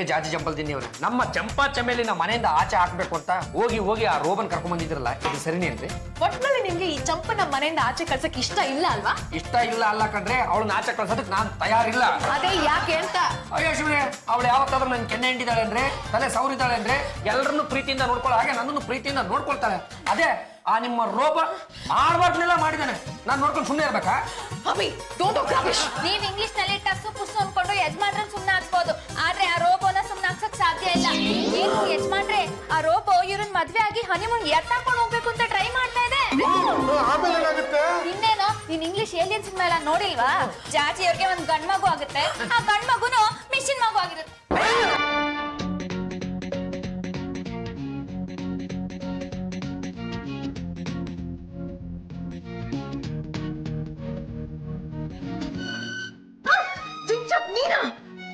ಜಾಜಿ ಜಂಪಲ್ ತಿನ್ನಿ ಅವ್ರೆ ನಮ್ಮ ಚಂಪಾ ಚಮೇಲಿನ ಮನೆಯಿಂದ ಆಚೆ ಹಾಕ್ಬೇಕು ಅಂತ ಹೋಗಿ ಆ ರೋಬನ್ ಕರ್ಕೊಂಡ್ ಬಂದಿದ್ರಲ್ಲ ಇದು ಸರಿನೇನ್ರಿ? ಒಟ್ನಲ್ಲಿ ನಿಮ್ಗೆ ಈ ಚಂಪನ ಮನೆಯಿಂದ ಆಚೆ ಕಳ್ಸಕ್ ಇಷ್ಟ ಇಲ್ಲ ಅಲ್ವಾ? ಇಷ್ಟ ಇಲ್ಲ ಅಲ್ಲ ಕಂಡ್ರೆ ಅವಳನ್ನ ಆಚೆ ಕಳ್ಸೋದಕ್ಕೆ ನಾನ್ ತಯಾರಿಲ್ಲ. ಅದೇ ಯಾಕೆ ಅಂತ? ಅಯ್ಯೋ ಶಿವನೇ, ಅವಳು ಯಾವತ್ತಾದ್ರೂ ನನ್ ಕೆನ್ನೆ ಹಿಂಡಿದಾಳೆ ಅಂದ್ರೆ, ತಲೆ ಸೌರಿದ್ದಾಳೆ ಅಂದ್ರೆ ಎಲ್ಲರನ್ನು ಪ್ರೀತಿಯಿಂದ ನೋಡ್ಕೊಳ್ಳೋ ಹಾಗೆ ನನ್ನನ್ನು ಪ್ರೀತಿಯಿಂದ ನೋಡ್ಕೊಳ್ತಾಳೆ. ಅದೇ ಆ ನಿಮ್ಮ ರೋಬ ಮಾಡ್ಬಾರ್ದನ್ನೆಲ್ಲ ಮಾಡಿದಾನೆ, ನಾನ್ ನೋಡ್ಕೊಂಡು ಸುಮ್ಮನೆ ಇರ್ಬೇಕಾ? ನೀವ್ ಇಂಗ್ಲಿಷ್ ನಲ್ಲಿ ಟಸ್ಸು ಪುಸ್ಸು ಅನ್ಕೊಂಡು ಯಜಮಾನ್ರನ್ನ ಸುಮ್ನೆ ಹಾಕ್ಬೋದು, ಆದ್ರೆ ಆ ರೋಬೋನ ಸುಮ್ನೆ ಹಾಕ್ಸಕ್ ಸಾಧ್ಯ ಇಲ್ಲ. ಏನು ಯಜಮಾನ್ರೆ, ಆ ರೋಬೋ ಇವ್ರನ್ ಮದ್ವೆ ಆಗಿ ಹನಿಮೂನ್ ಎತ್ತಾಕೊಂಡು ಹೋಗ್ಬೇಕು ಅಂತ ಟ್ರೈ ಮಾಡ್ತಾ ಇದೆ. ಇನ್ನೇನು, ನೀನ್ ಇಂಗ್ಲಿಷ್ ಏಲಿಯನ್ ಸಿನಿಮಾ ಎಲ್ಲ ನೋಡಿಲ್ವಾ? ಜಾಜಿ ಅವ್ರಿಗೆ ಒಂದ್ ಗಂಡ್ ಮಗು ಆಗುತ್ತೆ, ಆ ಗಂಡ್ ಮಗುನು ಮಿಷಿನ್ ಮಗು ಆಗಿರುತ್ತೆ.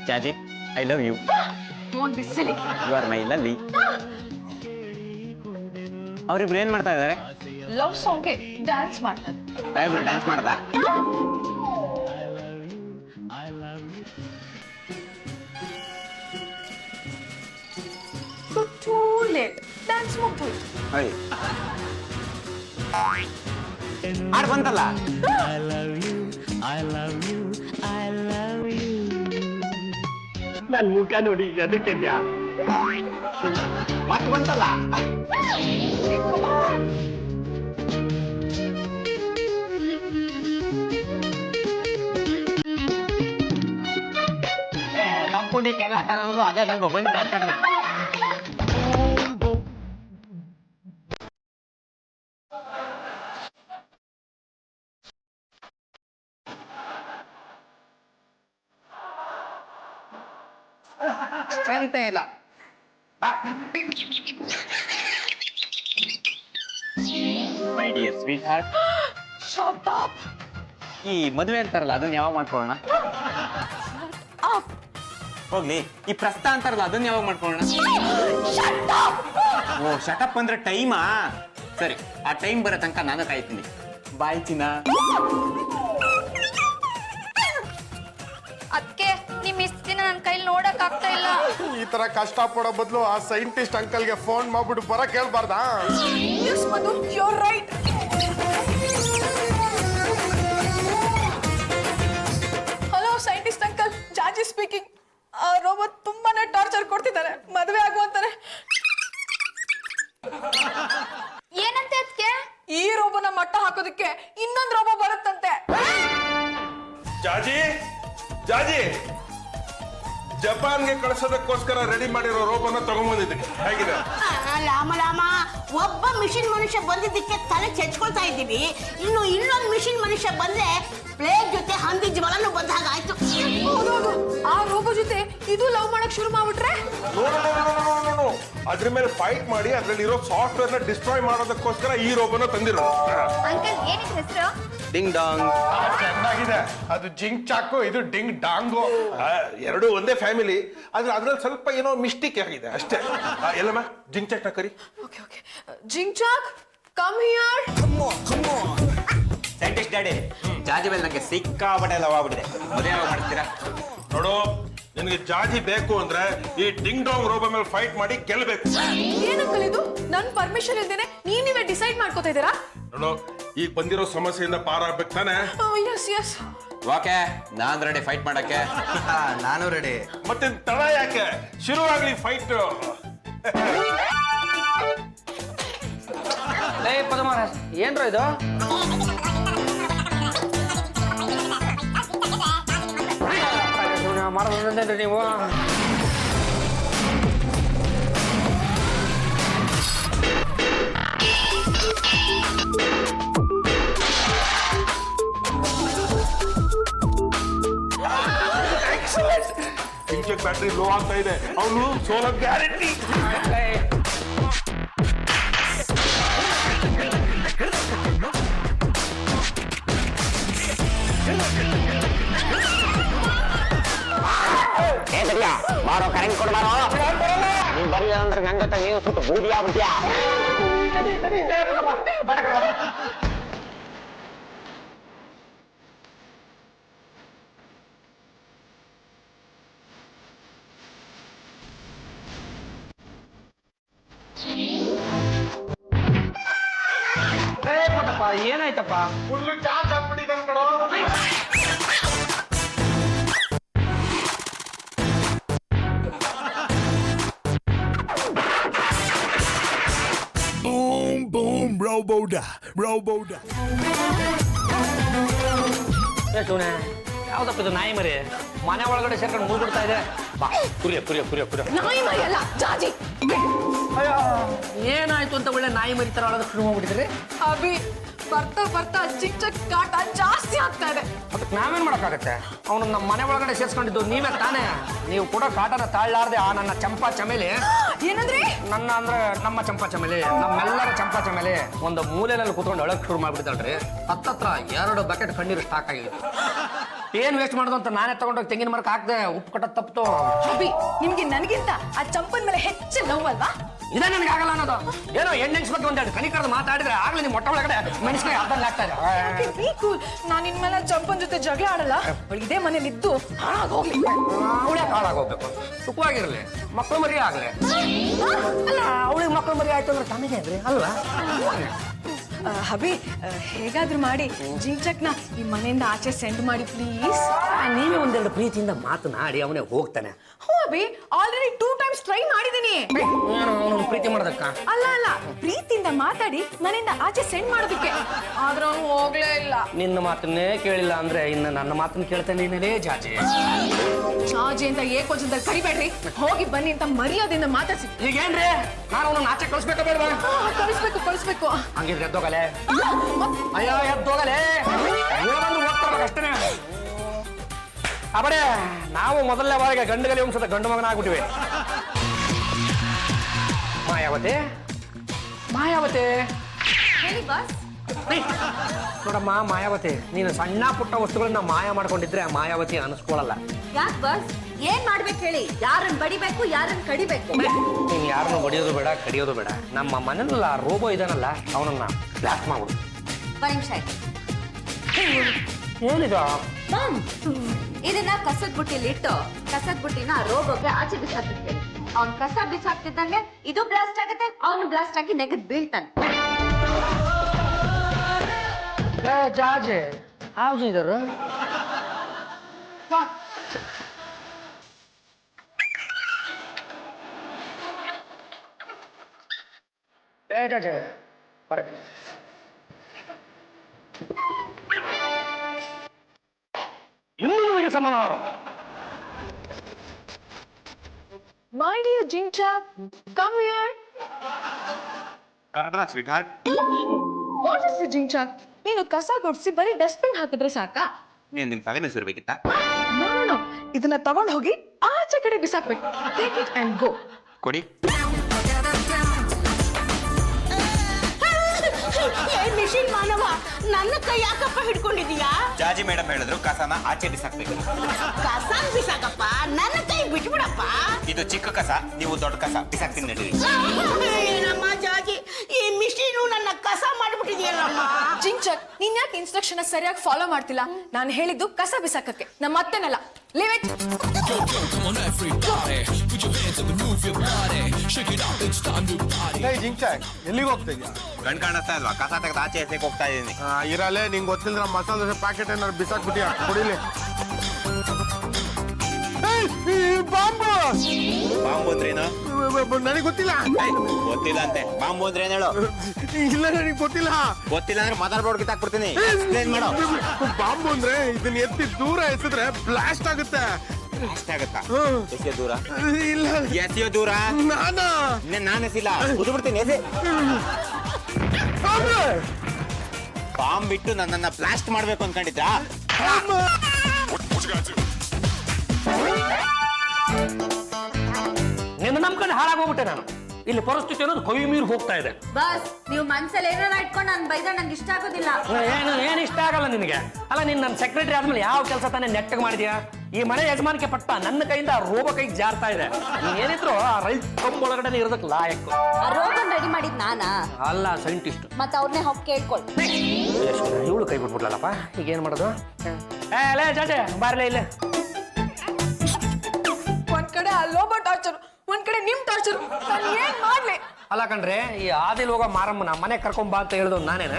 Chaji, I love you. Don't be silly. You are my lovely. ಅವ್ರಿಬ್ರು ಏನ್ ಮಾಡ್ತಾ ಇದಾರೆ? ಲವ್ ಸಾಂಗ್ಗೆ ಡ್ಯಾನ್ಸ್ ಮಾಡ್ತಾರೆ. ಡ್ಯಾನ್ಸ್ ಮಾಡ್ತಾ? ಟೂ ಲೇಟ್, ಡ್ಯಾನ್ಸ್ ಮುಗ್ದೋಯ್ತು. ಆಡ್ ಬಂತಲ್ಲ? ನನ್ ಮುಖ ನೋಡಿ ಅದಕ್ಕೆ ಮತ್ತೆ ಬಂತಲ್ಲ? ಕಂಪನಿ ಕೆಲಸ ಅದೇ ನಂಗೆ ಬಂದು ಸ್ಟ್ರೆಂತ್ ಇಲ್ಲ. ಮೈ dear sweet heart, Shut up. ಈ ಮದುವೆ ಅಂತಾರಲ್ಲ ಅದನ್ನ ಯಾವಾಗ ಮಾಡ್ಕೊಳ್ಳೋಣ? ಹೋಗ್ಲಿ, ಈ ಪ್ರಸ್ತ ಅಂತಾರಲ್ಲ ಅದನ್ನ ಯಾವಾಗ ಮಾಡ್ಕೊಳ್ಳೋಣ? ಓ, ಶಟಪ್ ಅಂದ್ರೆ ಟೈಮಾ? ಸರಿ, ಆ ಟೈಮ್ ಬರೋ ತನಕ ನಾನು ಕಾಯ್ತೀನಿ. ಬಾಯ್ ಚಿನ್ನ. ಅದಕ್ಕೆ ನಿಮ್ ಇಷ್ಟ ದಿನ ನನ್ ಕೈಲಿ ನೋಡಕ್ ಆಗ್ತಾ ಇಲ್ಲ. ಈ ತರ ಕಷ್ಟ ಪಡೋ ಬದಲು ಆ ಸೈಂಟಿಸ್ಟ್ ಅಂಕಲ್ಗೆ ಫೋನ್ ಮಾಡ್ಬಿಟ್ಟು ಬರಕ್ ಹೇಳ್ಬಾರ್ದಾ? Yes, Madhu, you're right. Hello scientist uncle, ಜಾಜಿ ಸ್ಪೀಕಿಂಗ್. ಆ ರೋಬೋಟ್ ತುಂಬಾನೇ ಟಾರ್ಚರ್ ಕೊಡ್ತಿದ್ದಾರೆ, ಮದುವೆ ಆಗುವಂತಾರೆ. ಏನಂತೆ ಅದಕ್ಕೆ? ಈ ರೋಬೋನ ಮಟ್ಟ ಹಾಕೋದಕ್ಕೆ ಇನ್ನೊಂದು ರೋಬೋ ಬರುತ್ತಂತೆ. ಜಾಜಿ ಜಾಜಿ, ಜಪಾನ್ಗೆ ಕಳಿಸೋದಕ್ಕೋಸ್ಕರ ರೆಡಿ ಮಾಡಿರೋ ರೋಬೋನ ತಗೊಂಡ್ಬಂದಿದ್ದೀನಿ. ಹೇಗಿದೆ? ಲಾಮ ಒಬ್ಬ ಮಿಷಿನ್ ಮನುಷ್ಯ ಬಂದಿದ್ದಕ್ಕೆ ತಲೆ ಚೆಚ್ಕೊಳ್ತಾ ಇದ್ದೀವಿ. ಇನ್ನು ಇನ್ನೊಂದು ಮಿಷಿನ್ ಮನುಷ್ಯ ಬಂದ್ರೆ ಪ್ಲೇಗ್ ಜೊತೆ ಹಂದಿ ಜ್ವರನು ಬಂದ ಹಾಗಾಯ್ತು. ಹೌದೌದು, ಆ ರೋಬೋ ಜೊತೆ ಇದು ಲವ್ ಮಾಡಕ್ ಶುರು ಮಾಡ್ಬಿಟ್ರೆ ಅದ್ರ ಮೇಲೆ ಫೈಟ್ ಮಾಡಿ ಅದ್ರಲ್ಲಿರೋ ಸಾಫ್ಟ್ವೇರ್ ನ ಡಿಸ್ಟ್ರಾಯ್ ಮಾಡೋದಕ್ಕೋಸ್ಕರ ಈ ರೋಬೋನ ತಂದಿರೋ. ಅಂಕಲ್ ಏನಿದೆ ಹೆಸರು? ಡಿಂಗ್ ಡಾಂಗ್. ಚೆನ್ನಾಗಿದೆ. ಅದು ಜಿಂಗ್ ಚಾಕು, ಇದು ಡಿಂಗ್ ಡಾಂಗು. ಎರಡು ಒಂದೇ ಫ್ಯಾಮಿಲಿ, ಆದ್ರೆ ಅದ್ರಲ್ಲಿ ಸ್ವಲ್ಪ ಏನೋ ಮಿಸ್ಟೇಕ್ ಆಗಿದೆ ಅಷ್ಟೇ. ಎಲ್ಲಮ್ಮ ಜಿಂಗ್ ಚಾಕ್ ನ ಕರಿ. ಓಕೆ ಓಕೆ, ಜಿಂಗ್ ಚಾಕ್ ಕಮ್ ಹಿಯರ್. ಸೈಂಟಿಸ್ಟ್ ಡ್ಯಾಡಿ, ಜಾಜಿ ಮೇಲೆ ನಂಗೆ ಸಿಕ್ಕಾಪಟ್ಟೆ ಲವ್ ಆಗ್ಬಿಟ್ಟಿದೆ. ಮದುವೆ ಯಾವಾಗ ಮಾಡ್ತೀರಾ? ನೋಡು, ನಿನಗೆ ಜಾಜಿ ಬೇಕು ಅಂದ್ರೆ ಈ ಡಿಂಗ್ ಡಾಂಗ್ ರೋಬೋ ಮೇಲೆ ಫೈಟ್ ಮಾಡಿ ಗೆಲ್ಬೇಕು. ಏನಂಕಲ್ ಇದು? ನನ್ ಪರ್ಮಿಷನ್ ಇಲ್ದೇನೆ ನೀವೇ ಡಿಸೈಡ್ ಮಾಡ್ಕೋತಾ ಇದ್ದೀರಾ? ನೋಡು, ಈಗ ಬಂದಿರೋ ಸಮಸ್ಯೆಯಿಂದ ಪಾರಾಗ್ಬೇಕು ತಾನೆ? Yes yes. ಓಕೆ, ನಾನ್ ರೆಡಿ ಫೈಟ್ ಮಾಡಕ್ಕೆ. ನಾನು ರೆಡಿ. ಮತ್ತೆ ತಡ ಯಾಕೆ? ಶುರುವಾಗ್ಲಿ ಫೈಟ್. ಪದಮಾರ ಏನ್ರ ಇದು? ಮಾಡೋದ್ರಿ ನೀವು. ಬ್ಯಾಟ್ರಿ ಲೋ ಆಗ್ತಾ ಇದೆ, ಅವನು ಸೋಲೋ ಗ್ಯಾರಂಟಿ. ಬಾರೋ, ಕರೆಂಟ್ ಕೊಡು ಬಾರೋ. ನೀನ್ ಬರಲಿಲ್ಲ ಅಂದ್ರೆ ನನ್ನ ಜೊತೆ ನೀವು ಸುಟ್ಟು ಬೂದಿ ಆಗ್ಬಿಟ್ಯಾ? ಏನಾಯ್ತಪ್ಪ? ಫುಲ್ಲು ಚಾರ್ಜ್ ಆಗ್ಬಿಟ್ಟಿದ್ದಾನೆ ಕಣೋ. Boom, boom, Roboda, Roboda. ಸುನೆ ಯಾವ್ದಪ್ಪ ಇದು ನಾಯಿ ಮರಿ ಮನೆ ಒಳಗಡೆ ಸೇರ್ಕೊಂಡು ಮುಳ್ಬಿಡ್ತಾ ಇದೆ. ಬಾ ಕುರಿಯ ಕುರಿಯ ಕುರಿಯ ಕುರಿಯ. ನಾಯಿ ಮರಿ ಅಲ್ಲ ಜಾಜಿ. ಅಯ್ಯೋ ಏನಾಯ್ತು ಅಂತ ಒಳ್ಳೆ ನಾಯಿ ಮರಿ ತರ ಒಳಗೆ ಶುರು ಮಾಡ್ಬಿಟ್ಟಿದ್ರಿ. ಅಭಿ ಬರ್ತಾ ಬರ್ತಾ ಜಿಂಚಕ್ ಕಾಟ ಜಾಸ್ತಿ ಆಗ್ತಾ ಇದೆ. ಅದಕ್ಕೆ ನಾವೇನ್ ಮಾಡಕ್ಕಾಗತ್ತೆ? ಅವನು ನಮ್ಮ ಮನೆ ಒಳಗಡೆ ಸೇರ್ಸ್ಕೊಂಡಿದ್ದು ನೀವೇ ತಾನೇ. ನೀವು ಕೂಡ ಕಾಟನ ತಾಳ್ಲಾರ್ದೆ ಆ ನನ್ನ ಚಂಪಾ ಚಮೇಲಿ ಏನಂದ್ರಿ? ನನ್ನ ಅಂದ್ರೆ ನಮ್ಮ ಚಂಪಾ ಚಮೇಲಿ ನಮ್ಮೆಲ್ಲರ ಚಂಪಾ ಚಮೇಲಿ ಒಂದು ಮೂಲೆಯಲ್ಲಿ ಕೂತ್ಕೊಂಡು ಒಳಗೆ ಶುರು ಮಾಡ್ಬಿಡ್ತಾಳ್ರಿ. ಹತ್ತತ್ರ 2 ಬಕೆಟ್ ಕಣ್ಣೀರು ಸ್ಟಾಕ್ ಆಗಿದೆ. ಏನ್ ವೇಸ್ಟ್ ಮಾಡೋದು ಅಂತ ನಾನೇ ತಗೊಂಡೋಗಿ ತೆಂಗಿನ ಮರಕ್ಕೆ ಹಾಕ್ದೆ. ಉಪ್ಪು ಕಟ್ಟದ್ ತಪ್ಪಿತು. ಅಭಿ ನಿಮ್ಗೆ ನನಗಿಂತ ಆ ಚಂಪನ್ ಮೇಲೆ ಹೆಚ್ಚು ನೋವು ಅಲ್ವಾ? ಇದೇ ನನಗೆ ಆಗಲ್ಲ ಅನ್ನೋದು. ಏನೋ ಹೆಣ್ಣೆಂಗ್ಸ್ ಬಗ್ಗೆ ಒಂದೆರಡು ಕನಿಕರದು ಮಾತಾಡಿದ್ರೆ ಆಗ್ಲೇ ನಿಮ್ಮ ಮೊಟ್ಟ ಒಳಗಡೆ ಮೆಣಸಿನಕಾಯಿ ಅರ್ಧಂಗ್ ಆಗ್ತಾ ಇದೆ. ನಾನು ಇನ್ಮೇಲೆ ಚಂಪನ್ ಜೊತೆ ಜಗಳ ಆಡಲ್ಲ. ಅವಳು ಇದೇ ಮನೇಲಿ ಇದ್ದು ಹಾಳಾಗೋಗ್ಲಿ. ಅವಳೇ ಹಾಳಾಗೋಗ್ಬೇಕು. ಸುಖವಾಗಿರ್ಲಿ, ಮಕ್ಕಳು ಮರಿ ಆಗ್ಲಿ. ಅಲ್ಲ ಅವಳಿಗೆ ಮಕ್ಕಳು ಮರಿ ಆಯ್ತು ಅಂದ್ರೆ ತಮಗೆ ಅಂದ್ರೆ ಅಲ್ವಾ? ಹಬಿ ಹೇಗಾದ್ರೂ ಮಾಡಿ ಜಿಂಚಕ್ನ ಈ ಮನೆಯಿಂದ ಆಚೆ ಸೆಂಡ್ ಮಾಡಿ ಪ್ಲೀಸ್. ನೀವೇ ಒಂದೆರಡು ಪ್ರೀತಿಯಿಂದ ಮಾತನಾಡಿ ಅವನೇ ಹೋಗ್ತಾನೆ. ಹ್ಞೂ ಅಭಿ ಆಲ್ರೆಡಿ 2 times ಟ್ರೈ ಮಾಡಿದ್ದೀನಿ. ಅವನು ಪ್ರೀತಿ ಮಾಡೋದಕ್ಕ ಅಲ್ಲ ಅಲ್ಲ ಪ್ರೀತಿಯಿಂದ ಮಾತಾಡಿ ಮನೆಯಿಂದ ಆಚೆ ಸೆಂಡ್ ಮಾಡೋದಕ್ಕೆ. ಆದ್ರೆ ಅವನು ಹೋಗ್ಲೇ ಇಲ್ಲ. ನಿನ್ನ ಮಾತನ್ನೇ ಕೇಳಿಲ್ಲ ಅಂದ್ರೆ ಇನ್ನು ನನ್ನ ಮಾತನ್ನ ಕೇಳ್ತಾನೆ ಜಾಜಿ. ಜಾಜಿ ಅಂತ ಏಕೋಚದಲ್ಲಿ ಕರಿಬೇಡ್ರಿ. ಹೋಗಿ ಬನ್ನಿ ಅಂತ ಮರ್ಯಾದೆಯಿಂದ ಮಾತಾಡ್ಸಿ. ಈಗೇನ್ರಿ ನಾನು ಅವನನ್ನ ಆಚೆ ಕಳಿಸ್ಬೇಕ ಬೇಡವಾ? ಕಳಿಸ್ಬೇಕು ಕಳಿಸ್ಬೇಕು. ಹಂಗಿದ್ರೆ ಎದ್ದೋಗಲೆ. ಅಯ್ಯೋ ಎದ್ದೋಗಲೆ. ಹೋಗ್ತಾರ ಅಷ್ಟೇ. ಅವರೇ ನಾವು ಮೊದಲನೇ ಬಾರಿಗೆ ಗಂಡುಗಲಿ ವಂಶದ ಗಂಡು ಮಗನ ಆಗ್ಬಿಟ್ಟಿವೆ. ಮಾಯಾವತಿ ಮಾಯಾವತಿ ಹೇಳಿ ಬಾಸ್. ನೋಡಮ್ಮ ಮಾಯಾವತಿ, ನೀನು ಸಣ್ಣ ಪುಟ್ಟ ವಸ್ತುಗಳನ್ನ ಮಾಯ ಮಾಡ್ಕೊಂಡಿದ್ರೆ ಮಾಯಾವತಿ ಅನಿಸ್ಕೊಳ್ಳಲ್ಲ. ಯಾಕೆ ಬಾಸ್? ಏನ್ ಮಾಡ್ಬೇಕು ಹೇಳಿ? ಯಾರನ್ನ ಬಡಿಬೇಕು, ಯಾರನ್ನ ಕಡಿಬೇಕು? ನೀನ್ ಯಾರನ್ನು ಬಡಿಯೋದು ಬೇಡ, ಕಡಿಯೋದು ಬೇಡ. ನಮ್ಮ ಮನೆಯಲ್ಲ ರೋಬೋ ಇದಾನಲ್ಲ ಅವನನ್ನ ಬ್ಲಾಸ್ಟ್ ಮಾಡ್ಬಿಡು. ಒಂದ್ ನಿಮಿಷ ಆಯ್ತು. ಏನಿದ? ಮಾಮ್, ಇದನ್ನ ಕಸದ ಬುಟ್ಟಿಲಿ ಇಟ್ಟು ಕಸದ ಬುಟ್ಟಿನ ರೋಬೋಗೆ ಆಚೆ ಬಿಸಾಕ್ತಿದ್ದೇನೆ. ಅವ್ನ್ ಕಸ ಬಿಸಾಕ್ತಿದ್ದಂಗೆ ಇದು ಬ್ಲಾಸ್ಟ್ ಆಗುತ್ತೆ, ಅವ್ನು ಬ್ಲಾಸ್ಟ್ ಆಗಿ ನೆಗೆದ್ ಬೀಳ್ತಾನೆ. ಜಾಜೆ ಹೌದು ಇದರು ಜಾಜೆ ಬರ. ಇನ್ನೂ ನಿಮಗೆ ಸಮಾನ. My dear Jinchak, come here. What is it, Jinchak? ನೀನು ಕಸ ಗುಡ್ಸಿ ಬರೀ ಡಸ್ಟ್ಬಿನ್ ಹಾಕಿದ್ರೆ ಸಾಕಾ? ನೀನ್ ನಿನ್ ತಲೆ ಸುರ್ಬೇಕಿತ್ತ? No. ಇದನ್ನ ತಗೊಂಡ್ ಹೋಗಿ ಆಚೆ ಕಡೆ ಬಿಸಾಕ್ಬೇಕು. Take it and go. ಕೊಡಿ. ಮಿಷಿನ್ ಮಾನವ ನನ್ನ ಕೈ ಯಾಕಪ್ಪ ಹಿಡ್ಕೊಂಡಿದೀಯಾ? ಜಾಜಿ ಮೇಡಮ್ ಹೇಳಿದ್ರು ಕಸನ ಆಚೆ ಬಿಸಾಕ್ಬೇಕು. ಕಸ ಬಿಸಾಕಪ್ಪ, ನನ್ನ ಕೈ ಬಿಟ್ಬಿಡಪ್ಪ. ಇದು ಚಿಕ್ಕ ಕಸ, ನೀವು ದೊಡ್ಡ ಕಸ ಬಿಸಾಕ್ತೀನಿ ನಡೀರಿ. ಏನಮ್ಮ ಜಾಜಿ, ಈ ಮಿಷಿನು ನನ್ನ ಕಸ ಮಾಡ್ಬಿಟ್ಟಿದೆಯಲ್ಲಮ್ಮ. ಜಿಂಚಕ್, ನೀನ್ ಯಾಕೆ ಇನ್ಸ್ಟ್ರಕ್ಷನ್ ಸರಿಯಾಗಿ ಫಾಲೋ ಮಾಡ್ತಿಲ್ಲ? ನಾನು ಹೇಳಿದ್ದು ಕಸ ಬಿಸಾಕಕ್ಕೆ, ನಮ್ಮ ಅತ್ತೆನಲ್ಲ. Leave it. Come on, everybody, put your hands up and move your body. Shake it out, it's time to party. ಜಿಂಚಾಕ್ ಎಲ್ಲಿಗೆ ಹೋಗ್ತಾ ಇದೀಯಾ? ಗಂಡ್ ಕಾಣಿಸ್ತಾ ಇಲ್ವಾ? ಕಸ ತೆಗೆದು ಆಚೆ ಎಸೆಕ್ ಹೋಗ್ತಾ ಇದೀನಿ. ಇರಲ್ಲೇ ನಿಂಗೆ ಗೊತ್ತಿಲ್ಲ ಮಸಾಲೆ ದೋಸೆ ಪ್ಯಾಕೆಟ್ ಏನಾದ್ರು ಬಿಸಾಕ್ಬಿಟ್ಟಿಯಾ? ಕುಡಿಲಿ. ಬಾಂಬು ಬಾಂಬು ಅಂದ್ರೇನು? ನನಗೆ ಗೊತ್ತಿಲ್ಲ. ಗೊತ್ತಿಲ್ಲ ಅಂತೆ. ಬಾಂಬು ಅಂದ್ರೆ ಏನ್ ಹೇಳು? ಇಲ್ಲ ನನಗೆ ಗೊತ್ತಿಲ್ಲ. ಗೊತ್ತಿಲ್ಲ ಅಂದ್ರೆ ಮದರ್ ಬೋರ್ಡ್ ಕಿತ್ತಾಕ್ಬಿಡ್ತೀನಿ. ಎಕ್ಸ್ಪ್ಲೇನ್ ಮಾಡು. ಬಾಂಬು ಅಂದ್ರೆ ಇದನ್ನ ಎತ್ತಿ ದೂರ ಎಸೆದ್ರೆ ಬ್ಲಾಸ್ಟ್ ಆಗುತ್ತೆ. ಅಷ್ಟೇ ಆಗತ್ತಾ? ಹ್ಮ್. ಎಸೆಯೋ ದೂರ? ಇಲ್ಲ ಎಸೆಯೋ ದೂರ? ನಾನಾ ನಾನು ಎಸಿಲ್ಲ, ಕುದ್ಬಿಡ್ತೀನಿ. ಎಸೆ. ಬಾಂಬ್ ಬಿಟ್ಟು ನನ್ನನ್ನ ಬ್ಲಾಸ್ಟ್ ಮಾಡ್ಬೇಕು ಅನ್ಕೊಂಡಿದ್ರಾ? ನಿನ್ನ ನಂಬ್ಕೊಂಡು ಹಾಳಾಗೋಗ್ಬಿಟ್ಟೆ ನಾನು. ಇಲ್ಲಿ ಪರಿಸ್ಥಿತಿ ಅನ್ನೋದು ಕೈ ಮೀರಿ ಹೋಗ್ತಾ ಇದೆ. ಬಾಸ್, ನೀವು ಮನ್ಸಲ್ಲಿ ಏನಾರ ಇಟ್ಕೊಂಡು ನಾನು ಬೈದ ನಂಗೆ ಇಷ್ಟ ಆಗೋದಿಲ್ಲ. ಏನು ಇಷ್ಟ ಆಗಲ್ಲ ನಿನಗೆ? ಅಲ್ಲ ನೀನ್ ನನ್ನ ಸೆಕ್ರೆಟರಿ ಆದ್ಮೇಲೆ ಯಾವ ಕೆಲಸ ತಾನೇ ನೆಟ್ಟಗೆ ಮಾಡಿದ್ಯಾ? ಈ ಮನೆ ಯಜಮಾನಿಕೆ ಪಟ್ಟ ನನ್ನ ಕೈಯಿಂದ ಆ ರೋಬೋ ಕೈಗೆ ಜಾರ್ತಾ ಇದೆ. ನೀನ್ ಏನಿದ್ರು ಆ ರೈಲ್ ಕಂಬ್ ಒಳಗಡೆ ಇರೋದಕ್ಕೆ ಲಾಯಕ್ಕು. ಆ ರೋಗನ್ ರೆಡಿ ಮಾಡಿದ್ ನಾನಾ? ಅಲ್ಲ, ಸೈಂಟಿಸ್ಟ್. ಮತ್ತೆ ಅವ್ರನ್ನೇ ಹೋಗಿ ಕೇಳ್ಕೊಳ್ಳಿ. ಇವಳು ಕೈ ಬಿಟ್ಬಿಡ್ಲಲ್ಲಪ್ಪ. ಈಗ ಏನ್ ಮಾಡೋದು? ಲೇ ಜಾಜೆ ಬಾರ್ಲೇ ಇಲ್ಲ. ಒಂದ್ ಕಡೆ ಆ ಲೋಬೋ ಟಾರ್ಚರ್, ಒಂದ್ ಕಡೆ ನಿಮ್ ಟಾರ್ಚರ್. ನಾನು ಏನ್ ಮಾಡ್ಲಿ? ಅಲ್ಲ ಕಣ್ರೆ, ಈ ಆದಿಲ್ ಹೋಗೋ ಮಾರಮ್ಮನ ಮನೆ ಕರ್ಕೊಂಬಾ ಅಂತ ಹೇಳಿದ್ ನಾನೇನ?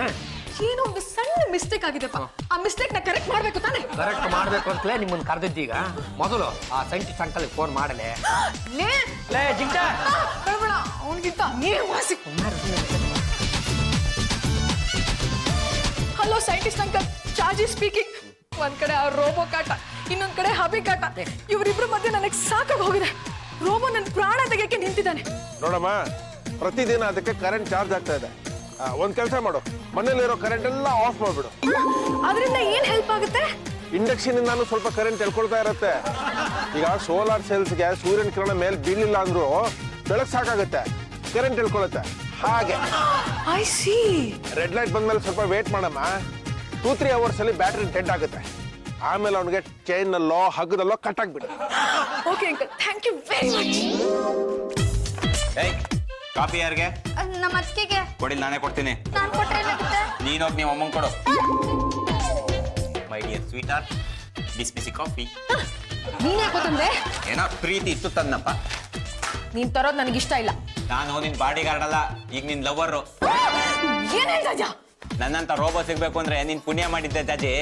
ಏನೋ ಒಂದು ಸಣ್ಣ ಮಿಸ್ಟೇಕ್ ಆಗಿದೆಪ್ಪ. ಆ ಮಿಸ್ಟೇಕ್ ನ ಕರೆಕ್ಟ್ ಮಾಡ್ಬೇಕು ತಾನೆ? ಕರೆಕ್ಟ್ ಮಾಡ್ಬೇಕು ಅಂತಲೇ ನಿಮ್ಮನ್ನ ಕರೆದಿದ್ದೀಗ. ಮೊದಲು ಆ ಸೈಂಟಿಸ್ಟ್ ಅಂಕಲ್ ಫೋನ್ ಮಾಡಲೆ. ಲೇ ಜಿಂಕ, ಬೇಡ, ಅವನಿಗಿಂತ ನೀವೇ ವಾಸಿ. ಹಲೋ ಸೈಂಟಿಸ್ಟ್ ಅಂಕಲ್, ಚಾರ್ಜಿ ಸ್ಪೀಕಿಂಗ್. ಒಂದ್ ಕಡೆ ಆ ರೋಬೋ ಕಾಟ, ಇನ್ನೊಂದ್ ಕಡೆ ಹಬಿ ಕಾಟ. ಇವರಿಬ್ರು ಮಧ್ಯೆ ನನಗೆ ಸಾಕಾಗಿ ಹೋಗಿದೆ. ರೋಬೋ ನನ್ನ ಪ್ರಾಣ ತೆಗೆಯಕ್ಕೆ ನಿಂತಿದ್ದಾನೆ. ನೋಡಮ್ಮ, ಪ್ರತಿದಿನ ಅದಕ್ಕೆ ಕರೆಂಟ್ ಚಾರ್ಜ್ ಆಗ್ತಾ ಇದೆ. ಒಂದ್ ಕೆಲಸ ಮಾಡು, ಮನೇಲಿರೋ ಕರೆಂಟ್ ಎಲ್ಲ ಆಫ್ ಮಾಡ್ಬಿಡು. ಅದರಿಂದ ಏನ್ ಹೆಲ್ಪ್ ಆಗುತ್ತೆ? ಇಂಡಕ್ಷನ್ ಇಂದಾನು ಸ್ವಲ್ಪ ಕರೆಂಟ್ ಎಳ್ಕೊಳ್ತಾ ಇರತ್ತೆ. ಈಗ ಸೋಲಾರ್ ಸೆಲ್ಸ್ಗೆ ಸೂರ್ಯನ ಕಿರಣ ಮೇಲೆ ಬೀಳಿಲ್ಲ ಅಂದ್ರೂ ಬೆಳಕ್ ಸಾಕಾಗುತ್ತೆ, ಕರೆಂಟ್ ಎಳ್ಕೊಳತ್ತೆ. ಹಾಗೆ ಐ ಸಿ. ರೆಡ್ ಲೈಟ್ ಬಂದ್ಮೇಲೆ ಸ್ವಲ್ಪ ವೇಟ್ ಮಾಡಮ್ಮ. 2-3 ಅವರ್ಸ್ ಅಲ್ಲಿ ಬ್ಯಾಟ್ರಿ ಡೆಡ್ ಆಗುತ್ತೆ. ಆಮೇಲೆ ಅವನಿಗೆ ಚೈನ್ ಅಲ್ಲೋ ಹಗ್ಗದಲ್ಲೋ ಕಟ್ ಆಗ್ಬಿಡು. Okay uncle, thank you very much. ಏಯ್, ಕಾಫಿ ಯಾರಿಗೆ? ನಮ್ಮ ಅತ್ತಿಗೆಗೆ. ಕೊಡಿಲ್, ನಾನೇ ಕೊಡ್ತೀನಿ. ನಾನ್ ಕೊಟ್ರೆ ಏನಾಗುತ್ತೆ? ನೀನೋಗಿ ನೀವು ಅಮ್ಮಂಗೆ ಕೊಡು. ಮೈ ಡಿಯರ್ ಸ್ವೀಟ್ ಹಾರ್ಟ್, ಬಿಸಿ ಬಿಸಿ ಕಾಫಿ. ನೀನ್ ಯಾಕೋ ತಂದೆ? ಏನೋ ಪ್ರೀತಿ ಇತ್ತು ತನ್ನಪ್ಪ. ನೀನ್ ತರೋದ್ ನನಗಿಷ್ಟ ಇಲ್ಲ. ನಾನು ನಿನ್ ಬಾಡಿ ಗಾರ್ಡ್ ಅಲ್ಲ, ಈಗ ನಿನ್ ಲವರ್. ಏನ್ ಹೇಳ್ದ? ನನ್ನಂತ ರೋಬೋ ಸಿಗ್ಬೇಕು ಅಂದ್ರೆ ನೀನ್ ಪುಣ್ಯ ಮಾಡಿದ್ದೆ ಜಾಜಿ.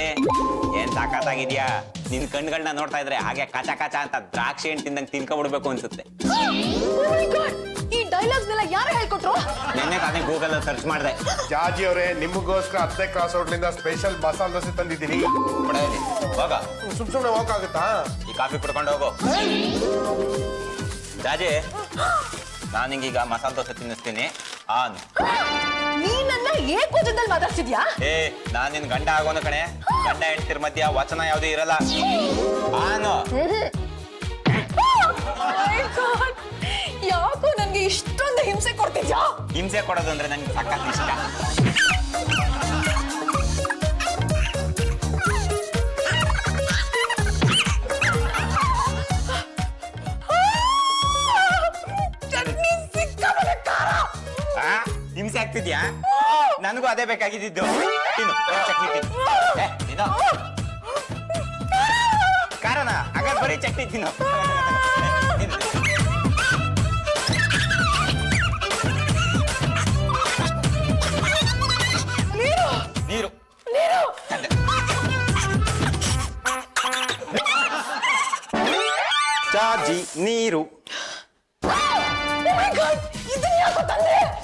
ಏನ್ ಸಾಕಾಗಿದ್ಯಾ? ನಿನ್ ಕಣ್ಗಳನ್ನ ನೋಡ್ತಾ ಇದ್ರೆ ಹಾಗೆ ಕಾಚ ಕಾಚ ಅಂತ ದ್ರಾಕ್ಷಿ ಹಣ್ಣು ತಿಂದಂಗ್ ತಿನ್ಕೊಬಿಡ್ಬೇಕು ಅನ್ಸುತ್ತೆ. ಈ ಡೈಲಾಗ್ಸ್ನೆಲ್ಲ ಯಾರು ಹೇಳ್ಕೊಟ್ರು? ನೆನ್ನೆ ತಾನೇ ಗೂಗಲ್ ಸರ್ಚ್ ಮಾಡಿದೆ. ಜಾಜಿ ಅವರೇ, ನಿಮಗೋಸ್ಕರ 10ನೇ ಕ್ರಾಸ್ ರೋಡ್ಲಿಂದ ಸ್ಪೆಷಲ್ ಮಸಾಲೆ ದೋಸೆ ತಂದಿದ್ದೀನಿ. ಹೋಗ, ಸುಮ್ನೆ ಹೋಗಕ್ಕಾಗುತ್ತಾ? ಈ ಕಾಫಿ ಕುಡ್ಕೊಂಡು ಹೋಗು. ಜಾಜಿ, ನಾನು ನಿಂಗೀಗ ಮಸಾಲೆ ದೋಸೆ ತಿನ್ನಿಸ್ತೀನಿ. ಆನ್. ನೀನನ್ನ ಏಕವಚನದಲ್ಲಿ ಮಾತಾಡ್ತಿದ್ಯಾ? ಏ, ನಾನ್ ನಿನ್ ಗಂಡ ಆಗೋನು ಕಣೆ. ಗಂಡ ಹೆಂಡ್ತಿರ್ ಮಧ್ಯ ವಚನ ಯಾವ್ದು ಇರಲ್ಲ. ಆನು. ಯಾಕೋ ನನ್ಗೆ ಇಷ್ಟೊಂದು ಹಿಂಸೆ ಕೊಡ್ತಿದ್ಯಾ? ಹಿಂಸೆ ಕೊಡೋದು ಅಂದ್ರೆ ನಂಗೆ ಸಖತ್ ಇಷ್ಟ. ಹಿಂಸೆ ಆಗ್ತಿದ್ಯಾ? ನನಗೂ ಅದೇ ಬೇಕಾಗಿದ್ದು. ತಿನ್ನು, ಚಟ್ನಿ ತಿನ್ನು. ತಿನ್ನು. ಕಾರಣ ಹಾಗಾದ್ರೆ ಬರೀ ಚಟ್ನಿ ತಿನ್ನು. ನೀರು. ಚಾಜಿ ನೀರು.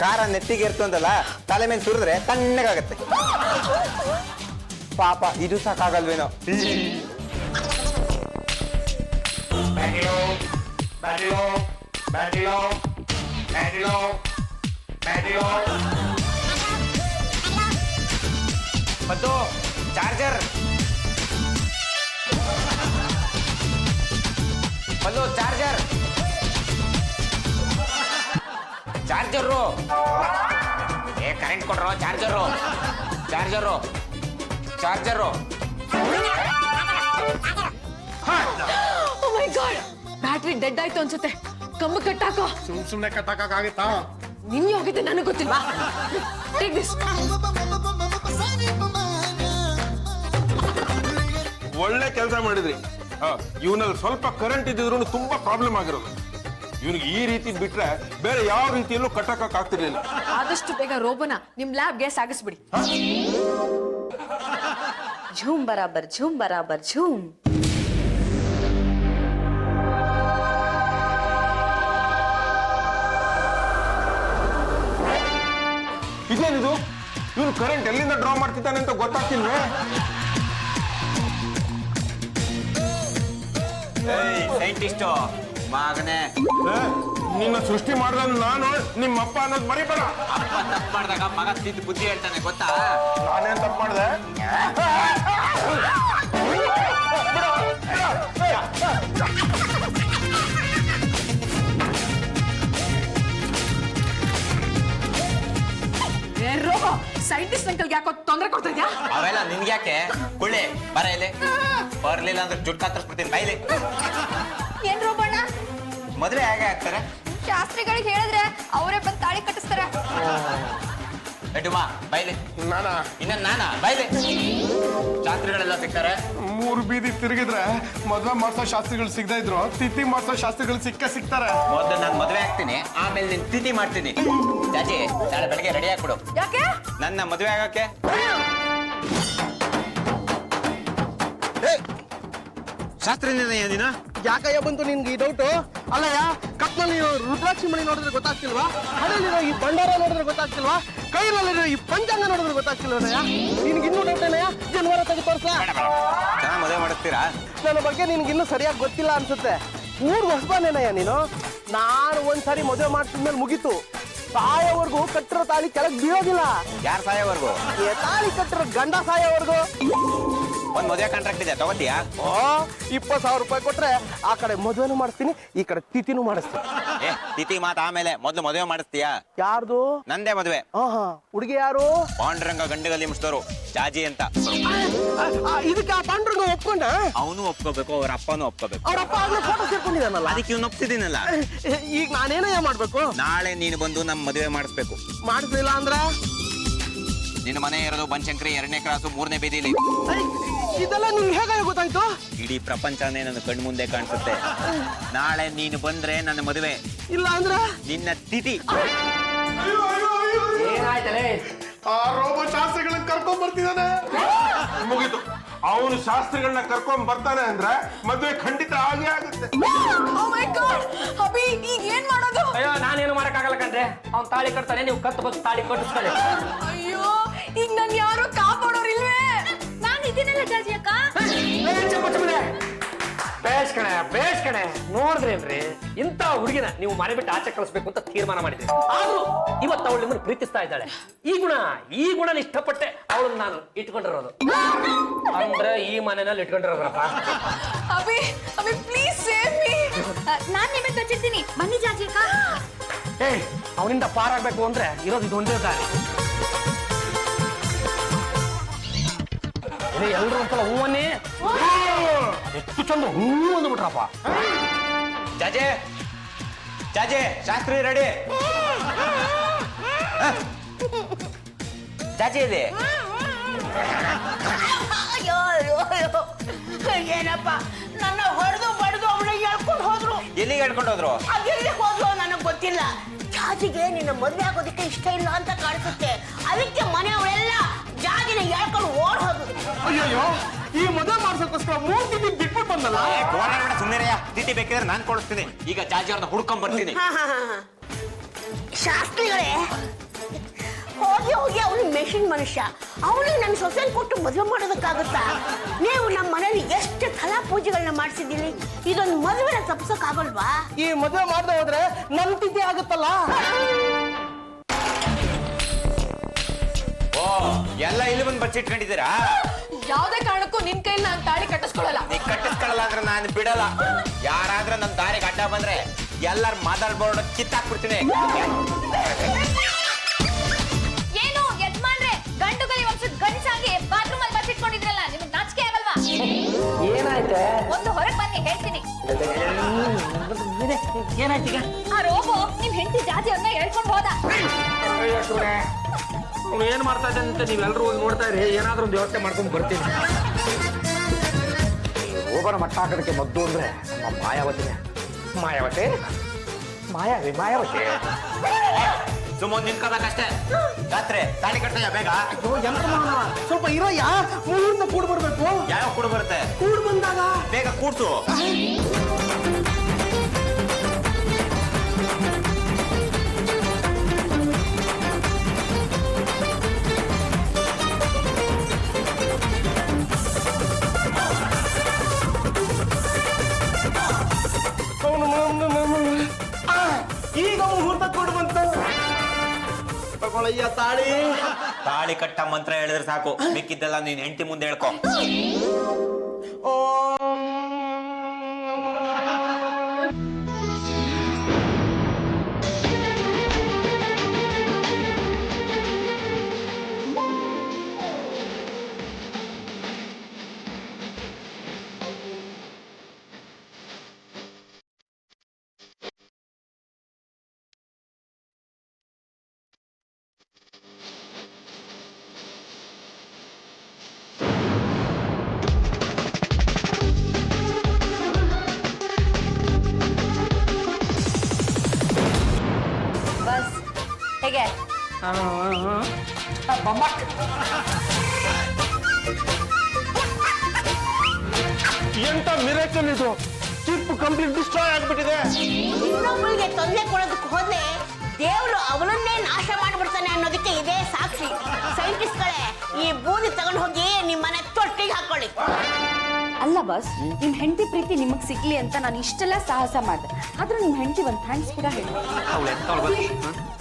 ಕಾರ ನೆತ್ತಿಗೆ ಇರ್ತಂದಲ್ಲ, ತಲೆ ಮೇಲೆ ಸುರಿದ್ರೆ ತಣ್ಣಗಾಗತ್ತೆ. ಪಾಪ ಇದು ಸಾಕಾಗಲ್ವೇನೋ. ಮತ್ತು ಚಾರ್ಜರ್. ಮಲ್ಲು, ಚಾರ್ಜರ್. ಚಾರ್ಜರು. ಏ, ಕರೆಂಟ್ ಕೊಡ್ರೋ. Charger, charger, charger. Oh my god, battery dead ಆಯ್ತು ಅನ್ಸುತ್ತೆ. ಕಂಬ ಕಟ್ಟಾಕೋ. ಸುಮ್ನೆ ಕಟ್ಟಾಕಾಗುತ್ತಾ? ನಿನ್ಗೆ ಹೋಗಿದ್ದೆ ನನಗೆ ಗೊತ್ತಿಲ್ವಾ? Take this. ಒಳ್ಳೆ ಕೆಲಸ ಮಾಡಿದ್ರಿ. ಇವನಲ್ಲಿ ಸ್ವಲ್ಪ ಕರೆಂಟ್ ಇದ್ದಿದ್ರು ತುಂಬಾ ಪ್ರಾಬ್ಲಮ್ ಆಗಿರೋದು. ಇವನಿಗೆ ಈ ರೀತಿ ಬಿಟ್ರೆ ಬೇರೆ ಯಾವ ರೀತಿಯಲ್ಲೂ ಕಟ್ಟಕ್ ಆಗ್ತಿರ್ಲಿಲ್ಲ. ಆದಷ್ಟು ಬೇಗ ರೋಬೋನ ನಿಮ್ ಲ್ಯಾಬ್ಗೆ ಸಾಗಿಸ್ಬಿಡಿ. झूम बराबर झूम बराबर झूम. ಇದೇನಿದು? ಇವನು ಕರೆಂಟ್ ಎಲ್ಲಿಂದ ಡ್ರಾ ಮಾಡ್ತಿದ್ದಾನೆ ಅಂತ ಗೊತ್ತಾಗ್ತಿಲ್ವೇ? ಸೈಂಟಿಸ್ಟ್ ಮಗನೇ, ನಿನ್ನ ಸೃಷ್ಟಿ ಮಾಡಿದ ನಾನು ನಿಮ್ಮಪ್ಪ ಅನ್ನೋದು ಮರಿಬೇಡ. ಅಪ್ಪ ತಪ್ಪು ಮಾಡಿದಾಗ ಮಗ ತಿದ್ದು ಬುದ್ಧಿ ಹೇಳ್ತಾನೆ, ಗೊತ್ತಾ? ನಾನೇನ್ ತಪ್ಪು ಮಾಡಿದೆ? ರೋಬೋ, ಸೈಂಟಿಸ್ಟ್ ಅಂಕಲ್ ಯಾಕೋ ತೊಂದರೆ ಕೊಡ್ತಾ ಇದ್ಯಾ? ಅವೆಲ್ಲ ನಿನ್ಗ್ಯಾಕೆ? ಕುಳ್ಳಿ ಬರ ಇಲ್ಲಿ. ಬರ್ಲಿಲ್ಲ ಅಂದ್ರೆ ಜುಟ್ ಕತ್ತರಿಸ್ಬಿಡ್ತೀನಿ. ಬೈಲಿ. ಏನ್ ರೋಬಣ್ಣ? ಮದುವೆ ಹೇಗೆ ಆಗ್ತಾರೆ? ಶಾಸ್ತ್ರಿಗಳಿಗೆ ಹೇಳಿದ್ರೆ ಅವರೇ ಬಂದು ತಾಳಿ ಕಟ್ಟಿಸ್ತಾರೆ. ಎಡುಮಾ ಬೈಲಿ. ನಾನಾ? ಇನ್ನ ನಾನಾ? ಬೈಲಿ. ಶಾಸ್ತ್ರಿಗಳೆಲ್ಲ ಸಿಗ್ತಾರೆ. 3 ಬೀದಿ ತಿರುಗಿದ್ರೆ ಮದ್ವೆ ಮಾಡ್ಸೋ ಶಾಸ್ತ್ರಿಗಳು ಸಿಗದೇ ಇದ್ರು, ತಿಥಿ ಮಾಡ್ಸೋ ಶಾಸ್ತ್ರಿಗಳು ಸಿಗ್ತಾರೆ. ಮೊದಲು ನಾನು ಮದುವೆ ಆಗ್ತೀನಿ. ಮಾಡ್ತೀನಿ, ಆಮೇಲೆ ನಿನ್ ತಿಥಿ ಮಾಡ್ತೀನಿ. ಜಾಜಿ ನಾಳೆ ಬೆಳಗ್ಗೆ ರೆಡಿ ಆಗ್ಬಿಡು ಯಾಕೆ? ನನ್ನ ಮದುವೆ ಆಗಕ್ಕೆ. ಶಾಸ್ತ್ರನೇನಯ್ಯ ನೀನು? ಯಾಕಯ್ಯ ಬಂತು ನಿನ್ಗೆ ಈ ಡೌಟು? ಅಲ್ಲಯ್ಯ, ಕತ್ನಲ್ಲಿ ರುದ್ರಾಕ್ಷಿ ಮಣಿ ನೋಡಿದ್ರೆ ಗೊತ್ತಾಗ್ತಿಲ್ವಾ? ಹಣೆಯಲ್ಲಿರೋ ಈ ಭಂಡಾರ ನೋಡಿದ್ರೆ ಗೊತ್ತಾಗ್ತಿಲ್ವಾ? ಕೈನಲ್ಲಿರೋ ಈ ಪಂಚಾಂಗ ನೋಡಿದ್ರೆ ಗೊತ್ತಾಗ್ತಿಲ್ವನಯ್ಯ? ನಿನ್ಗೆ ಇನ್ನೂ ಡೌಟ್ ಏನಯ್ಯ? ಜನವಾರ ತೆಗೆದು ತೋರ್ಸ. ಚೆನ್ನಾಗಿ ಮದುವೆ ಮಾಡಿಸ್ತೀರಾ? ನನ್ನ ಬಗ್ಗೆ ನಿನ್ಗೆ ಇನ್ನೂ ಸರಿಯಾಗಿ ಗೊತ್ತಿಲ್ಲ ಅನ್ಸುತ್ತೆ. ಊರ್ ಹೊಸಬನೇನಯ್ಯ ನೀನು? ನಾನು ಒಂದ್ಸರಿ ಮದುವೆ ಮಾಡ್ತಿದ್ಮೇಲೆ ಮುಗೀತು. ಸಾಯೋವರೆಗೂ ಕಟ್ಟಿರೋ ತಾಳಿ ಕೆಳಗೆ ಬೀಳೋದಿಲ್ಲ. ಯಾರು ಸಾಯೋವರೆಗೂ? ತಾಳಿ ಕಟ್ಟಿರೋ ಗಂಡ ಸಾಯೋವರೆಗೂ. ಒಂದ್ ಮದುವೆ ಕಾಂಟ್ರಾಕ್ಟ್ ಇದೆ, ತಗೋತೀಯಾ? ಓ, 20,000 ರೂಪಾಯಿ ಕೊಟ್ರೆ ಆ ಕಡೆ ಮದುವೆನೂ ಮಾಡಿಸ್ತೀನಿ, ಈ ಕಡೆ ತಿಥಿನೂ ಮಾಡಿಸ್ತೀನಿ. ತಿಥಿ ಮಾತು ಆಮೇಲೆ, ಮೊದ್ಲು ಮದುವೆ ಮಾಡಿಸ್ತೀಯಾ? ಯಾರ್ದು? ನಂದೇ ಮದುವೆ. ಹುಡುಗಿ ಯಾರು? ಪಾಂಡುರಂಗ ಗಂಡಗಲ್ಲಿ ಮುಗಿಸ್ತವ್ರು, ಜಾಜಿ ಅಂತ. ಇದಕ್ಕೆ ಆ ಪಾಂಡುರಂಗ ಒಪ್ಕೊಂಡ? ಅವನು ಒಪ್ಕೋಬೇಕು, ಅವ್ರ ಅಪ್ಪನೂ ಒಪ್ಕೋಬೇಕು. ಅವ್ರ ಅಪ್ಪ ಆಗ್ಲೇ ಫೋಟೋ ಸೇರ್ಕೊಂಡಿದ್ದಾನಲ್ಲ. ಅದಕ್ಕೆ ಇವ್ನು ಒಪ್ಸಿದ್ದೀನಲ್ಲ. ಈಗ ನಾನೇನಯ್ಯ ಮಾಡ್ಬೇಕು? ನಾಳೆ ನೀನು ಬಂದು ನಮ್ಮ ಮದುವೆ ಮಾಡಿಸ್ಬೇಕು. ಮಾಡಿಸ್ಲಿಲ್ಲ ಅಂದ್ರ? ನಿನ್ನ ಮನೆ ಇರೋದು ಬನಶಂಕರಿ 2ನೇ ಕ್ರಾಸು 3ನೇ ಬೀದಿಲಿ. ಇದೆಲ್ಲ ನಿಮ್ಗೆ ಹೇಗಾಗ ಗೊತ್ತಾಯ್ತು? ಇಡೀ ಪ್ರಪಂಚನೇ ನನ್ನ ಕಣ್ಣು ಮುಂದೆ ಕಾಣಿಸುತ್ತೆ. ನಾಳೆ ನೀನು ಬಂದ್ರೆ ನನ್ನ ಮದುವೆ, ಇಲ್ಲ ಅಂದ್ರ ನಿನ್ನ ತಿಥಿ. ಏನಾಯ್ತಲೇ? ಆ ರೋಬೋ ಶಾಸ್ತ್ರಿಗಳನ್ನ ಕರ್ಕೊಂಡ್ ಬರ್ತಿದ್ದಾನೆ. ಮುಗೀತು. ಅವನು ಶಾಸ್ತ್ರಿಗಳನ್ನ ಕರ್ಕೊಂಡ್ ಬರ್ತಾನೆ ಅಂದ್ರೆ ಮದುವೆ ಖಂಡಿತ ಆಗೇ ಆಗುತ್ತೆ. Oh my God! ಅಭಿ, ಈಗ ಏನ್ ಮಾಡೋದು? ಅಯ್ಯೋ, ನಾನೇನು ಮಾಡಕ್ಕಾಗಲ್ಲ ಕಣ್ರೆ. ಅವ್ನ್ ತಾಳಿ ಕಟ್ತಾನೆ, ನೀವು ಕತ್ತು ಬಂದು ತಾಳಿ ಕಟ್ಟಿಸ್ಕೊಳ್ಳಿ. ಅಯ್ಯೋ, ಈಗ ನನ್ ಯಾರು ಕಾಪಾಡೋರಿಲ್ವೇ? ನಾನು ಇದೀನಲ್ಲ ಜಾಜಿ ಅಕ್ಕ. ಬೇಸ್ ಕಣೆ ನೋಡಿದ್ರೇನ್ರಿ, ಇಂಥ ಹುಡುಗಿನ ನೀವು ಮನೆ ಬಿಟ್ಟು ಆಚೆ ಕಳಿಸ್ಬೇಕು ಅಂತ ತೀರ್ಮಾನ ಮಾಡಿದ್ರಿ. ಆದ್ರೂ ಇವತ್ತು ಅವಳು ನಿಮ್ಮನ್ನು ಪ್ರೀತಿಸ್ತಾ ಇದ್ದಾಳೆ. ಈ ಗುಣ ಇಷ್ಟಪಟ್ಟೆ ಅವಳನ್ನ ನಾನು ಇಟ್ಕೊಂಡಿರೋದು. ಅಂದ್ರೆ ಈ ಮನೆಯಲ್ಲಿ ಇಟ್ಕೊಂಡಿರೋದ್ರಪ್ಪ. Abhi, please save me. ನಾನ್ ನಿಮಗೆ ಬಚ್ಚಿರ್ತೀನಿ, ಬನ್ನಿ ಜಾಜಿ ಅಕ್ಕ. ಏಯ್, ಅವನಿಂದ ಪಾರಾಗ್ಬೇಕು ಅಂದ್ರೆ ಇರೋದು ಇದೊಂದೇ ದಾರಿ. ಎಲ್ರು ಒಂದ್ಸಲ ಹೂವನ್ನೇ ಎಷ್ಟು ಚಂದ ಹೂ ಅಂದ್ಬಿಟ್ರಪ್ಪ. ಜಾಜೆ ಜಾಜೆ, ಶಾಸ್ತ್ರಿ ರೆಡಿ. ಜಾಜಿ ಇದೆ. ಏನಪ್ಪ, ನನ್ನ ಹೊಡೆದು ಬಡ್ದು ಅವಳು ಹೇಳ್ಕೊಂಡು ಹೋದ್ರು. ಎಲ್ಲಿಗೆ ಹೇಳ್ಕೊಂಡು ಹೋದ್ರು? ಅದೆಲ್ಲಿ ಹೋದ್ರು ನನಗೆ ಗೊತ್ತಿಲ್ಲ. ಜಾಜಿಗೆ ನಿನ್ನ ಮದುವೆ ಆಗೋದಕ್ಕೆ ಇಷ್ಟ ಇಲ್ಲ ಅಂತ ಕಾಣಿಸುತ್ತೆ. ಅದಕ್ಕೆ ಮನೆಯವರೆಲ್ಲ ಜಾಜಿನ ಹೇಳ್ಕೊಂಡು ಓಡ್ ಹೋದ್ರು. ಅಯ್ಯಯ್ಯೋ, ಈ ಮದುವೆ ಮಾಡ್ಸೋಕ್ಕೋಸ್ಕರ 3 ತಿಥಿ ಬಿಟ್ಬಿಟ್ಟು ಬಂದಲ್ಲ. ಸುಮ್ಮನೆ ತಿಥಿ ಬೇಕಿದ್ರೆ ನಾನ್ ಕೊಡಿಸ್ತೀನಿ. ಈಗ ಜಾಜಿ ಅವ್ರನ್ನ ಹುಡ್ಕೊಂಡ್ ಬರ್ತೀನಿ. ಶಾಸ್ತ್ರಿಗಳೇ, ಹೋಗಿ ಅವನು ಮೆಷಿನ್ ಮನುಷ್ಯ. ಅವನಿಗೆ ನನ್ನ ಸೊಸೆನ್ ಕೊಟ್ಟು ಮದುವೆ ಮಾಡೋದಕ್ಕಾಗುತ್ತಾ? ನೀವು ನಮ್ಮ ಮನೇಲಿ ಎಷ್ಟು ಕಲಾ ಪೂಜೆಗಳನ್ನ ಮಾಡಿಸಿದ್ದೀರಿ. ಇದೊಂದು ಮದುವೆನ ತಪ್ಸೋಕ್ಕಾಗಲ್ವಾ? ಈ ಮದುವೆ ಮಾಡದೆ ಹೋದ್ರೆ ನನ್ ತಿಥಿ ಆಗುತ್ತಲ್ಲ. ಓ, ಎಲ್ಲ ಇಲ್ಲಿ ಬಂದು ಬಚ್ಚಿಟ್ಕೊಂಡಿದ್ದೀರಾ? ಯಾವ್ದೇ ಕಾರಣಕ್ಕೂ ನಿನ್ ಕೈಲಿ ನಾನು ತಾಳಿ ಕಟ್ಟಿಸ್ಕೊಳ್ಳಲ್ಲ. ನೀ ಕಟ್ಟಿಸ್ಕೊಳ್ಳಲ್ಲ ಅಂದ್ರೆ ನಾನು ಬಿಡಲ್ಲ. ಯಾರಾದ್ರೂ ನನ್ನ ದಾರಿಗೆ ಅಡ್ಡ ಬಂದ್ರೆ ಎಲ್ಲರ ಮಾತಾಡ್ ಬೋರ್ಡ್ ಕಿತ್ತಾಕ್ಬಿಡ್ತೀನಿ. ಏನು ಯಜಮಾನ್ರೆ, ಗಂಡುಗಲಿ ವಂಶದ ಗಂಡಸಾಗಿ ಬಾತ್ರೂಮ್ ಅಲ್ಲಿ ಬಚ್ಚಿಟ್ಕೊಂಡಿದ್ರಲ್ಲ, ನಿಮ್ಗೆ ನಾಚಿಕೆ ಆಗಲ್ವಾ? ಏನಾಯ್ತೆ? ಒಂದು ಹೊರಗೆ ಬನ್ನಿ, ಹೇಳ್ತೀನಿ. ಏನಾಯ್ತು ಈಗ? ಆ ರೋಬೋ ನಿಮ್ ಹೆಂಡತಿ ಜಾತಿ ಅವ್ರನ್ನ ಹೇಳ್ಕೊಂಡು ಹೋದ. ಅವ್ನು ಏನ್ ಮಾಡ್ತಾ ಇದ್ದಾನೆ ಅಂತ ನೀವೆಲ್ಲರೂ ಹೋಗಿ ನೋಡ್ತಾ ಇರಿ. ಏನಾದ್ರೂ ಒಂದು ವ್ಯವಸ್ಥೆ ಮಾಡ್ಕೊಂಡು ಬರ್ತೀನಿ. ಹೋಗೋಣ ಮಟ್ಟ ಹಾಕೋದಕ್ಕೆ ಮದ್ದು ಅಂದ್ರೆ ನಮ್ಮ ಮಾಯಾವತಿನೇ. ಮಾಯಾವತಿ ಸುಮ್ಮನೆ ನಿಂತ್ಕೋಬೇಕಷ್ಟೇ. ರಾತ್ರಿ ತಾಳಿ ಕಟ್ತಯ್ಯ ಬೇಗ. ಎಂತ ಮಾಡೋಣ? ಸ್ವಲ್ಪ ಇರೋಯ್ಯ, ಮೂರಿಂದ ಕೂಡ್ ಬರ್ಬೇಕು. ಯಾವ ಕೂಡು ಬರುತ್ತೆ? ಕೂಡ್ ಬಂದಾಗ ಬೇಗ ಕೂಡ್ಸು. ಈಗ ಮುಹೂರ್ತ ಕೂಡ್ ಬಂತು. ತಗೊಳಯ್ಯ ತಾಳಿ. ತಾಳಿ ಕಟ್ಟ ಮಂತ್ರ ಹೇಳಿದ್ರೆ ಸಾಕು, ಮಿಕ್ಕಿದ್ದೆಲ್ಲ ನೀನ್ ಹೆಂಡತಿ ಮುಂದೆ ಹೇಳ್ಕೊ. ಹೇಗೆ ಬೊಮ್ಮಕ್ ಎಂತ ಮಿರಾಕಲ್ ಇದು ಚಿಪ್ ಕಂಪ್ಲೀಟ್ ಡಿಸ್ಟ್ರಾಯ್ ಆಗ್ಬಿಟ್ಟಿದೆ. ಇನ್ನೊಬ್ಬಳಿಗೆ ತೊಂದರೆ ಕೊಡೋದಕ್ಕೆ ಹೋದ್ರೆ ದೇವರು ಅವನನ್ನೇ ನಾಶ ಮಾಡ್ಬಿಡ್ತಾನೆ ಅನ್ನೋದಕ್ಕೆ ಇದೇ ಸಾಕ್ಷಿ. ಸೈಂಟಿಸ್ಟ್ಗಳೇ, ಈ ಬೂದಿ ತಗೊಂಡು ಹೋಗಿ ನಿಮ್ಮನೆ ತೊಟ್ಟಿಗೆ ಹಾಕೊಳ್ಳಿ. ಅಲ್ಲ ಬಾಸ್, ನಿಮ್ ಹೆಂಡತಿ ಪ್ರೀತಿ ನಿಮಗ್ ಸಿಗ್ಲಿ ಅಂತ ನಾನು ಇಷ್ಟೆಲ್ಲ ಸಾಹಸ ಮಾಡ್ದೆ. ಆದ್ರೆ ನಿಮ್ ಹೆಂಡತಿ ಒಂದ್ ಥ್ಯಾಂಕ್ಸ್ ಕೂಡ ಹೇಳಿ.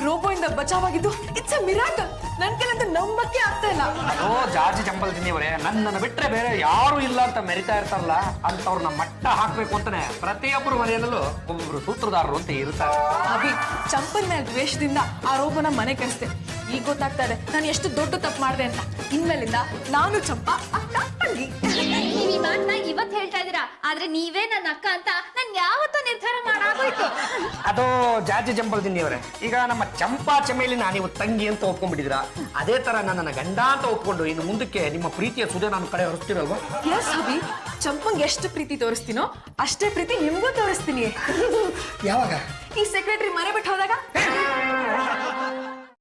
ರೋಬೋ ಇಂದ ಬಚಾವಾಗಿದ್ದು ಇಟ್ಸ್ ಅ ಮಿರಾಕಲ್. ನನ್ ಕೈಲಂತೂ ನಂಬಕ್ಕೆ ಆಗ್ತಾ ಇಲ್ಲ. ಓ ಜಾಜಿ ಚಂಪಲ್ ತಿನ್ನಿವರೇ, ನನ್ನನ್ನು ಬಿಟ್ರೆ ಬೇರೆ ಯಾರು ಇಲ್ಲ ಅಂತ ಮೆರಿತಾ ಇರ್ತಾರಲ್ಲ ಅಂತವ್ರನ್ನ ಮಟ್ಟ ಹಾಕ್ಬೇಕು ಅಂತಾನೆ ಪ್ರತಿಯೊಬ್ಬರು ಮನೆಯಲ್ಲೂ ಒಬ್ಬೊಬ್ರು ಸೂತ್ರಧಾರರು ಅಂತ ಇರ್ತಾರೆ. ಅಭಿ, ಚಂಪಲ್ ಮೇಲೆ ದ್ವೇಷದಿಂದ ಆ ರೋಬೋನ ಮನೆ ಕರೆಸ್ದೆ. ಈಗ ಗೊತ್ತಾಗ್ತಾ ಇದೆ ನಾನು ಎಷ್ಟು ದೊಡ್ಡ ತಪ್ಪು ಮಾಡಿದೆ ಅಂತ. ಇನ್ಮೇಲಿಂದ ನಾನು ಚಂಪಾ ಅಕ್ಕ ತಂಗಿ. ನೀವ್ ಈ ಮಾತನ್ನ ಇವತ್ ಹೇಳ್ತಾ ಇದೀರಾ, ಆದ್ರೆ ನೀವೇ ನನ್ನ ಅಕ್ಕ ಅಂತ ನನ್ ಯಾವತ್ತೂ ನಿರ್ಧಾರ ಮಾಡಾಗೋಯ್ತು. ಅದು ಜಾಜಿ ಚಂಪಲ್ ತಿನ್ನಿವರೇ, ಈಗ ನಮ್ಮ ಚಂಪಾ ಚಮೇಲಿನ ನೀವು ತಂಗಿ ಅಂತ ಒಪ್ಕೊಂಡ್ಬಿಟ್ಟಿದ್ರ, ಅದೇ ತರ ನನ್ನ ಗಂಡ ಅಂತ ಒಪ್ಕೊಂಡು ಇನ್ನು ಮುಂದಕ್ಕೆ ನಿಮ್ಮ ಪ್ರೀತಿಯ ಸುದೆ ನನ್ನ ಕಡೆ ಹೊರಿಸ್ತೀರಲ್ವಾ? ಎಸ್ ಅಭಿ, ಚಂಪಂಗ್ ಎಷ್ಟು ಪ್ರೀತಿ ತೋರಿಸ್ತೀನೋ ಅಷ್ಟೇ ಪ್ರೀತಿ ನಿಮ್ಗೂ ತೋರಿಸ್ತೀನಿ. ಯಾವಾಗ? ಈ ಸೆಕ್ರೆಟರಿ ಮನೆ ಬಿಟ್ಟು ಹೋದಾಗ